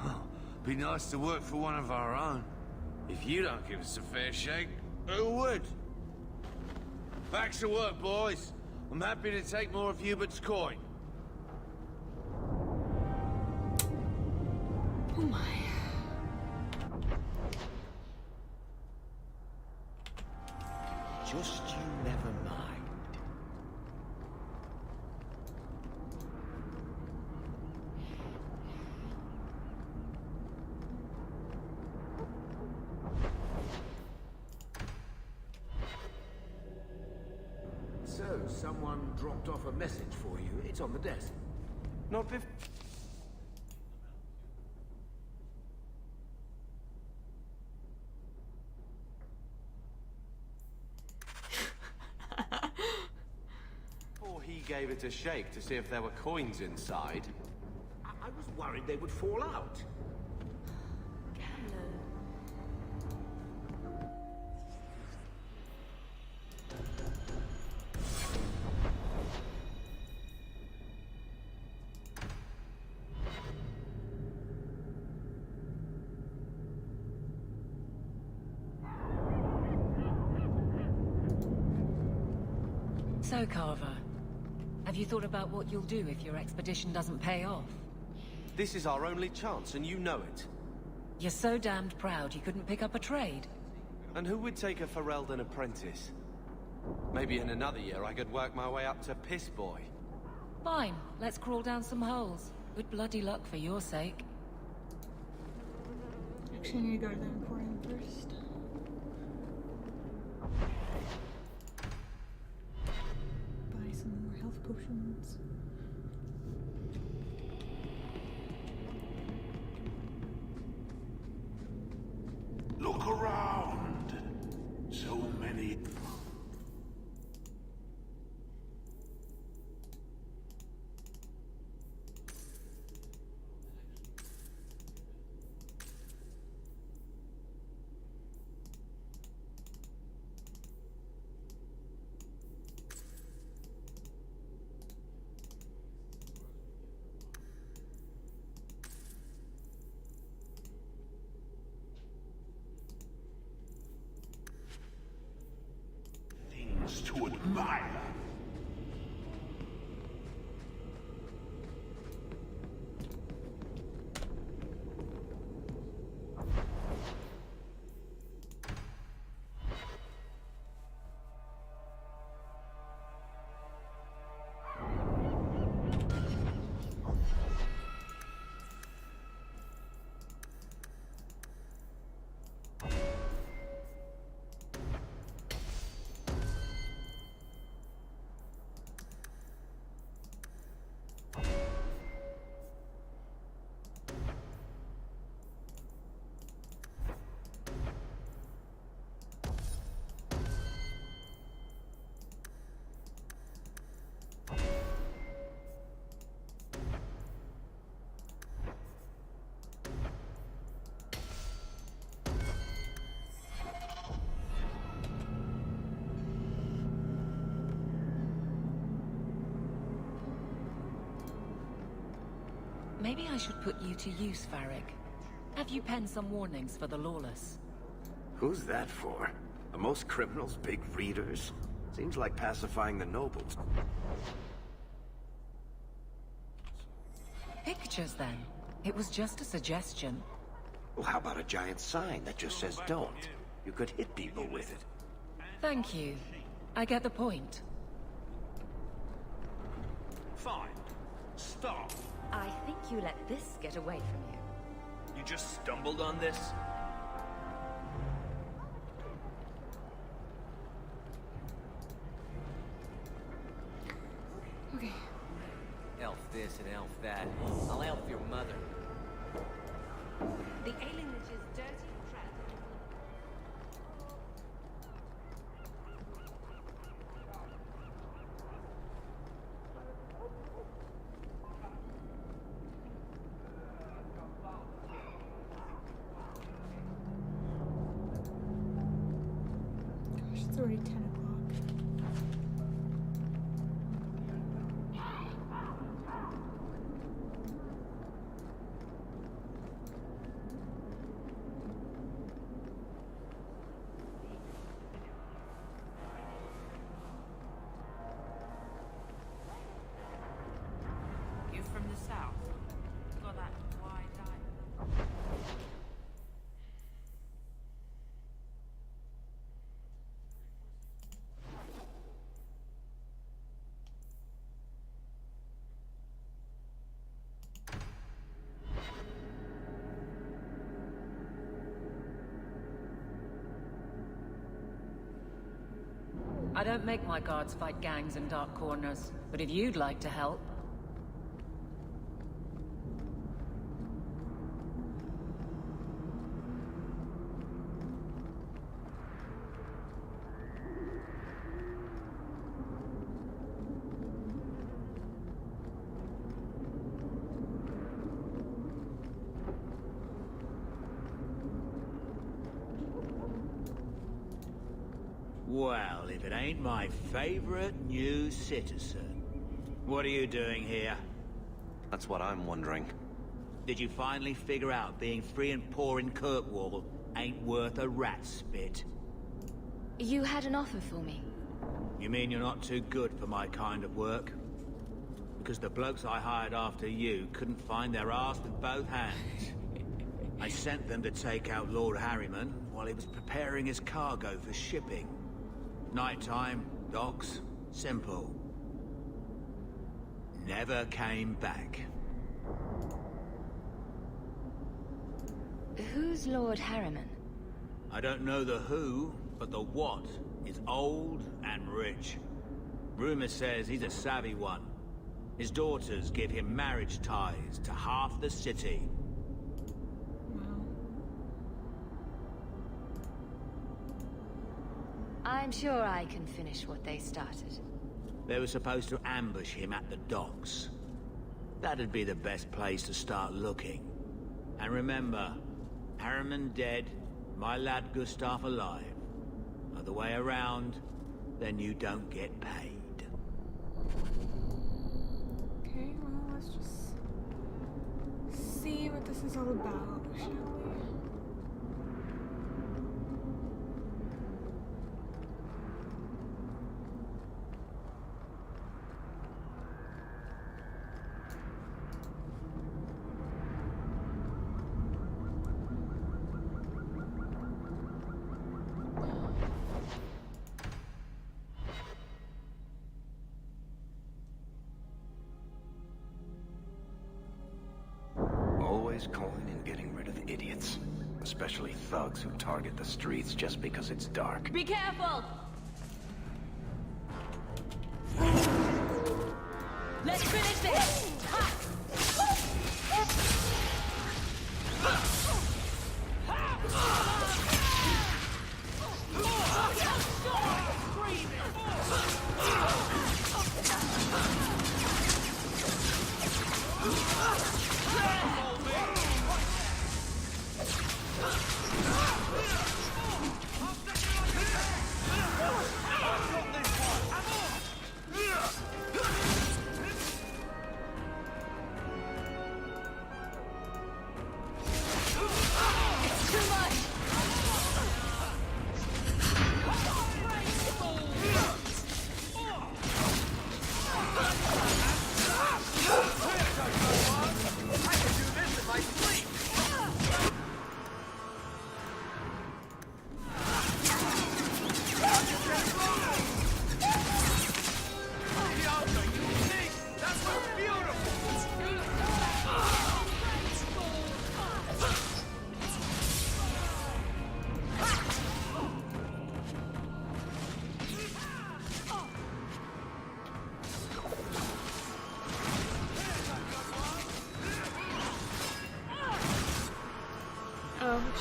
Oh, be nice to work for one of our own. If you don't give us a fair shake, who would? Back to work, boys. I'm happy to take more of Hubert's coin. Oh my. Just you never mind. So, someone dropped off a message for you. It's on the desk. Not bef- Before he gave it a shake to see if there were coins inside. I was worried they would fall out. So, Carver, have you thought about what you'll do if your expedition doesn't pay off? This is our only chance, and you know it. You're so damned proud you couldn't pick up a trade. And who would take a Ferelden apprentice? Maybe in another year I could work my way up to Piss Boy. Fine, let's crawl down some holes. Good bloody luck for your sake. Actually, I need to go to the Emporium first. Buy some more health potions. Look around. So many. Things to admire. Maybe I should put you to use, Varric. Have you penned some warnings for the lawless? Who's that for? Are most criminals big readers? Seems like pacifying the nobles. Pictures, then. It was just a suggestion. Well, how about a giant sign that just says don't? You could hit people with it. Thank you. I get the point. Fine. Stop. I think you let this get away from you. You just stumbled on this? Okay. Elf this and elf that. I'll elf your mother. The ailing witch is dirty and trapped. Gosh, it's already 10 o'clock. You from the south? Got that wide eye. I don't make my guards fight gangs in dark corners, but if you'd like to help... Well, if it ain't my favorite new citizen. What are you doing here? That's what I'm wondering. Did you finally figure out being free and poor in Kirkwall ain't worth a rat's spit? You had an offer for me. You mean you're not too good for my kind of work? Because the blokes I hired after you couldn't find their arse with both hands. I sent them to take out Lord Harriman while he was preparing his cargo for shipping. Nighttime, docks, simple. Never came back. Who's Lord Harriman? I don't know the who, but the what is old and rich. Rumor says he's a savvy one. His daughters give him marriage ties to half the city. I'm sure I can finish what they started. They were supposed to ambush him at the docks. That'd be the best place to start looking. And remember, Harriman dead, my lad Gustav alive. Other way around, then you don't get paid. Okay, well, let's just see what this is all about, shall we? Always calling and getting rid of idiots. Especially thugs who target the streets just because it's dark. Be careful! Let's finish this! Ha!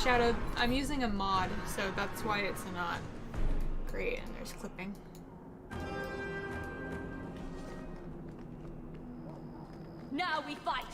Shadow, I'm using a mod, so that's why it's not great, and there's clipping. Now we fight!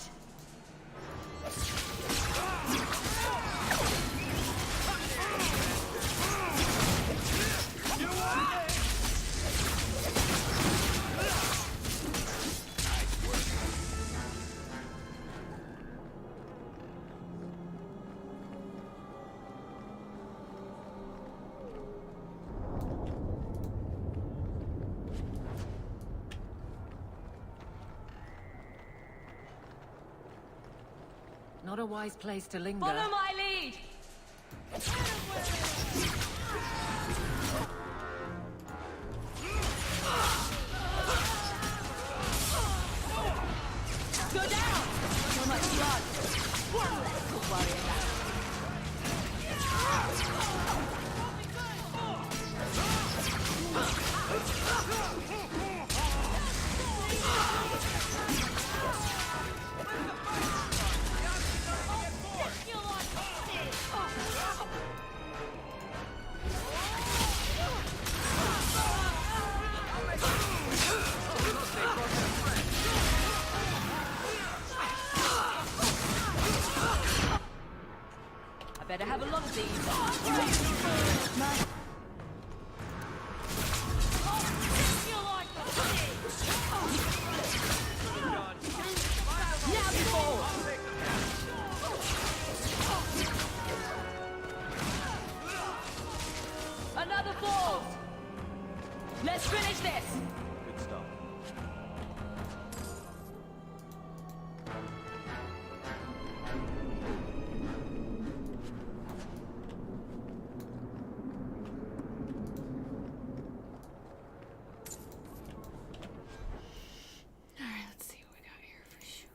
Not a wise place to linger. Follow my lead! Go down! So much blood! One less to worry about. Another ball! Let's finish this! Good start. Alright, let's see what we got here for shoesies.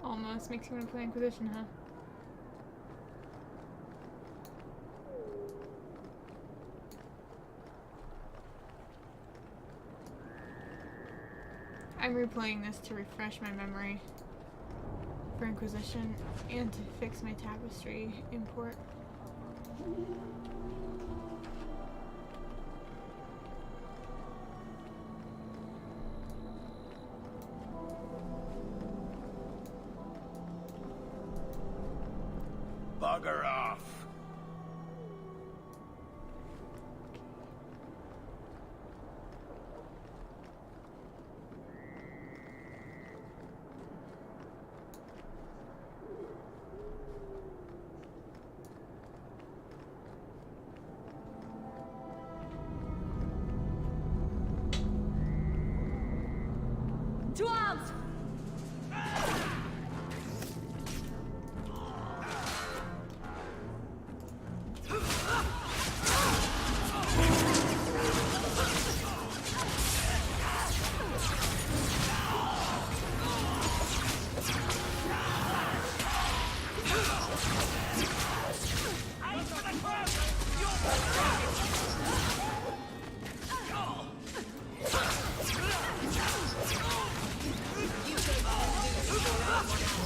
Almost makes you want to play Inquisition, huh? I'm replaying this to refresh my memory for Inquisition and to fix my tapestry import. Bugger off! To arms!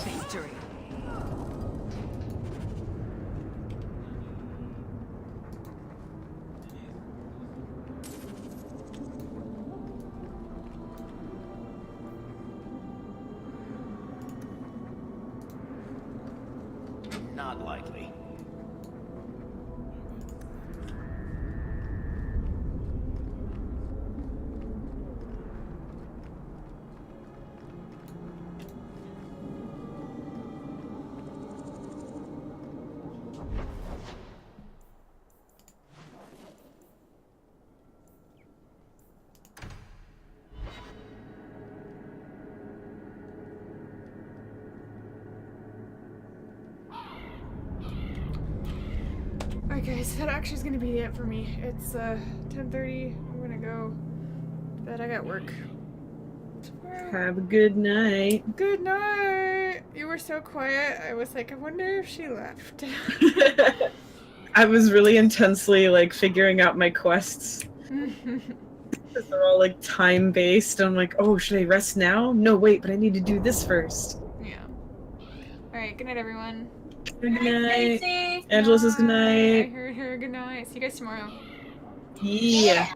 Victory. Not likely. Alright guys, that actually is gonna be it for me. It's 10:30. I'm gonna go But I got work. Have a good night. Good night. You were so quiet. I was like, I wonder if she left. I was really intensely like figuring out my quests. Because they're all like time based. I'm like, oh, should I rest now? No, wait, but I need to do this first. Yeah. Alright, good night, everyone. Good night. Stacey. Angela says good I night. heard her good night. See you guys tomorrow. Yeah.